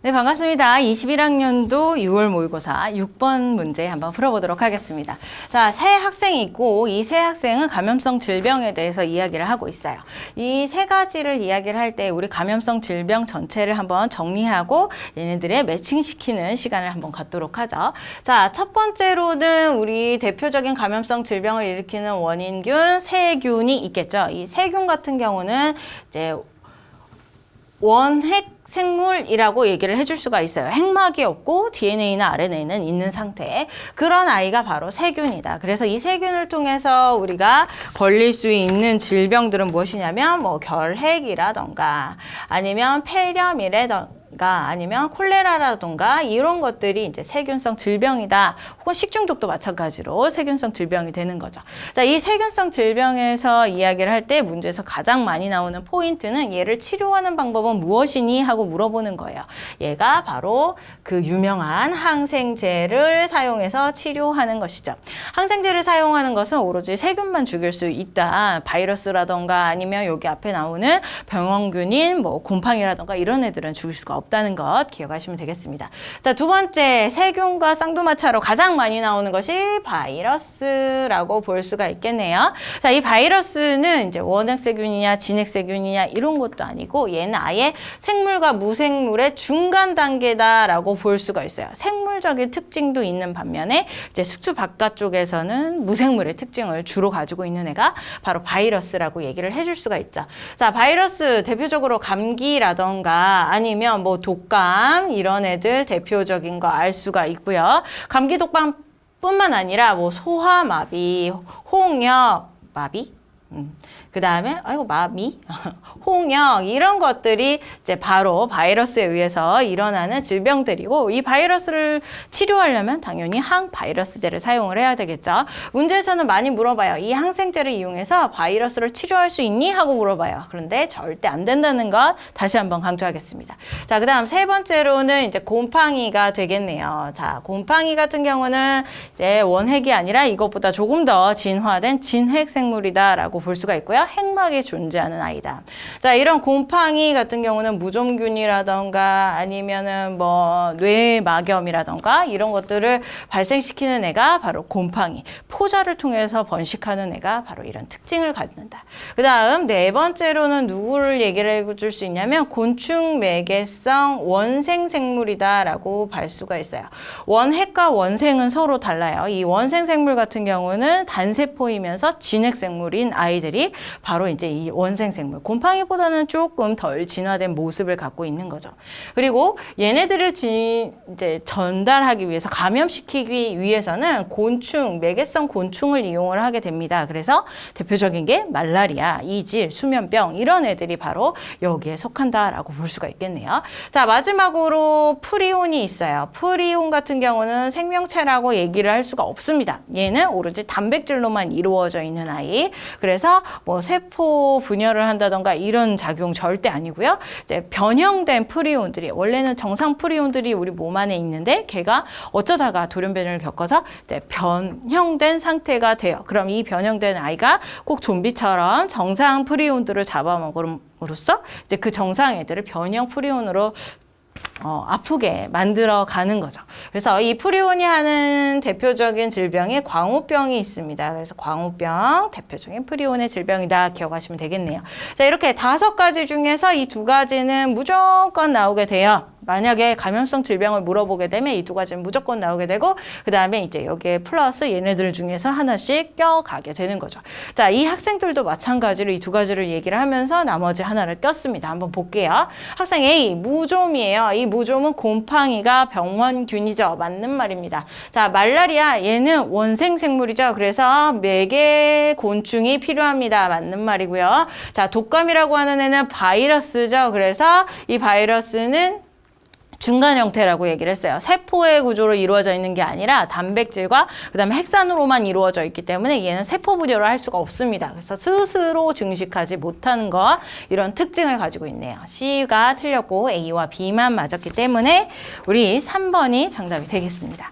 네, 반갑습니다. 21학년도 6월 모의고사 6번 문제 한번 풀어보도록 하겠습니다. 자, 세 학생이 있고 이 세 학생은 감염성 질병에 대해서 이야기를 하고 있어요. 이 세 가지를 이야기를 할 때 우리 감염성 질병 전체를 한번 정리하고 얘네들의 매칭시키는 시간을 한번 갖도록 하죠. 자, 첫 번째로는 우리 대표적인 감염성 질병을 일으키는 원인균, 세균이 있겠죠. 이 세균 같은 경우는 이제 원핵 생물이라고 얘기를 해줄 수가 있어요. 핵막이 없고 DNA나 RNA는 있는 상태. 그런 아이가 바로 세균이다. 그래서 이 세균을 통해서 우리가 걸릴 수 있는 질병들은 무엇이냐면 뭐 결핵이라던가 아니면 폐렴이라던가 아니면 콜레라라던가 이런 것들이 이제 세균성 질병이다. 혹은 식중독도 마찬가지로 세균성 질병이 되는 거죠. 자, 이 세균성 질병에서 이야기를 할 때 문제에서 가장 많이 나오는 포인트는 얘를 치료하는 방법은 무엇이니? 하고 물어보는 거예요. 얘가 바로 그 유명한 항생제를 사용해서 치료하는 것이죠. 항생제를 사용하는 것은 오로지 세균만 죽일 수 있다. 바이러스라던가 아니면 여기 앞에 나오는 병원균인 뭐 곰팡이라던가 이런 애들은 죽일 수가 없다는 것 기억하시면 되겠습니다. 자, 두 번째, 세균과 쌍두마차로 가장 많이 나오는 것이 바이러스라고 볼 수가 있겠네요. 자, 이 바이러스는 이제 원핵세균이냐 진핵세균이냐 이런 것도 아니고 얘는 아예 생물과 무생물의 중간 단계다라고 볼 수가 있어요. 생물적인 특징도 있는 반면에 이제 숙주 바깥쪽에서는 무생물의 특징을 주로 가지고 있는 애가 바로 바이러스라고 얘기를 해줄 수가 있죠. 자, 바이러스 대표적으로 감기라던가 아니면 뭐 독감 이런 애들 대표적인 거 알 수가 있고요. 감기 독감 뿐만 아니라 뭐 소화마비, 홍역, 마비? 그 다음에 마비, 홍역 이런 것들이 이제 바로 바이러스에 의해서 일어나는 질병들이고 이 바이러스를 치료하려면 당연히 항바이러스제를 사용을 해야 되겠죠. 문제에서는 많이 물어봐요. 이 항생제를 이용해서 바이러스를 치료할 수 있니? 하고 물어봐요. 그런데 절대 안 된다는 것 다시 한번 강조하겠습니다. 자, 그 다음 세 번째로는 이제 곰팡이가 되겠네요. 자, 곰팡이 같은 경우는 이제 원핵이 아니라 이것보다 조금 더 진화된 진핵 생물이다라고 볼 수가 있고요. 핵막이 존재하는 아이다. 자, 이런 곰팡이 같은 경우는 무좀균이라던가 아니면은 뭐 뇌막염이라던가 이런 것들을 발생시키는 애가 바로 곰팡이. 포자를 통해서 번식하는 애가 바로 이런 특징을 갖는다. 그 다음 네 번째로는 누구를 얘기를 해줄 수 있냐면 곤충 매개성 원생 생물이다라고 볼 수가 있어요. 원핵과 원생은 서로 달라요. 이 원생 생물 같은 경우는 단세포이면서 진핵 생물인 아이들이 바로 이제 이 원생 생물, 곰팡이보다는 조금 덜 진화된 모습을 갖고 있는 거죠. 그리고 얘네들을 이제 전달하기 위해서 감염시키기 위해서는 곤충, 매개성 곤충을 이용을 하게 됩니다. 그래서 대표적인 게 말라리아, 이질, 수면병 이런 애들이 바로 여기에 속한다라고 볼 수가 있겠네요. 자, 마지막으로 프리온이 있어요. 프리온 같은 경우는 생명체라고 얘기를 할 수가 없습니다. 얘는 오로지 단백질로만 이루어져 있는 아이. 그래서 뭐 세포 분열을 한다던가 이런 작용 절대 아니고요. 이제 변형된 프리온들이 원래는 정상 프리온들이 우리 몸 안에 있는데 걔가 어쩌다가 돌연변이를 겪어서 이제 변형된 상태가 돼요. 그럼 이 변형된 아이가 꼭 좀비처럼 정상 프리온들을 잡아먹음으로써 이제 그 정상 애들을 변형 프리온으로 아프게 만들어 가는 거죠. 그래서 이 프리온이 하는 대표적인 질병이 광우병이 있습니다. 그래서 광우병 대표적인 프리온의 질병이다 기억하시면 되겠네요. 자, 이렇게 5가지 중에서 이 2가지는 무조건 나오게 돼요. 만약에 감염성 질병을 물어보게 되면 이 2가지는 무조건 나오게 되고 그 다음에 이제 여기에 플러스 얘네들 중에서 하나씩 껴가게 되는 거죠. 자, 이 학생들도 마찬가지로 이 2가지를 얘기를 하면서 나머지 하나를 꼈습니다. 한번 볼게요. 학생 A, 무좀이에요. 이 무좀은 곰팡이가 병원균이죠. 맞는 말입니다. 자, 말라리아 얘는 원생 생물이죠. 그래서 매개 곤충이 필요합니다. 맞는 말이고요. 자, 독감이라고 하는 애는 바이러스죠. 그래서 이 바이러스는 중간 형태라고 얘기를 했어요. 세포의 구조로 이루어져 있는 게 아니라 단백질과 그다음에 핵산으로만 이루어져 있기 때문에 얘는 세포 분열을 할 수가 없습니다. 그래서 스스로 증식하지 못하는 거 이런 특징을 가지고 있네요. C가 틀렸고 A와 B만 맞았기 때문에 우리 3번이 정답이 되겠습니다.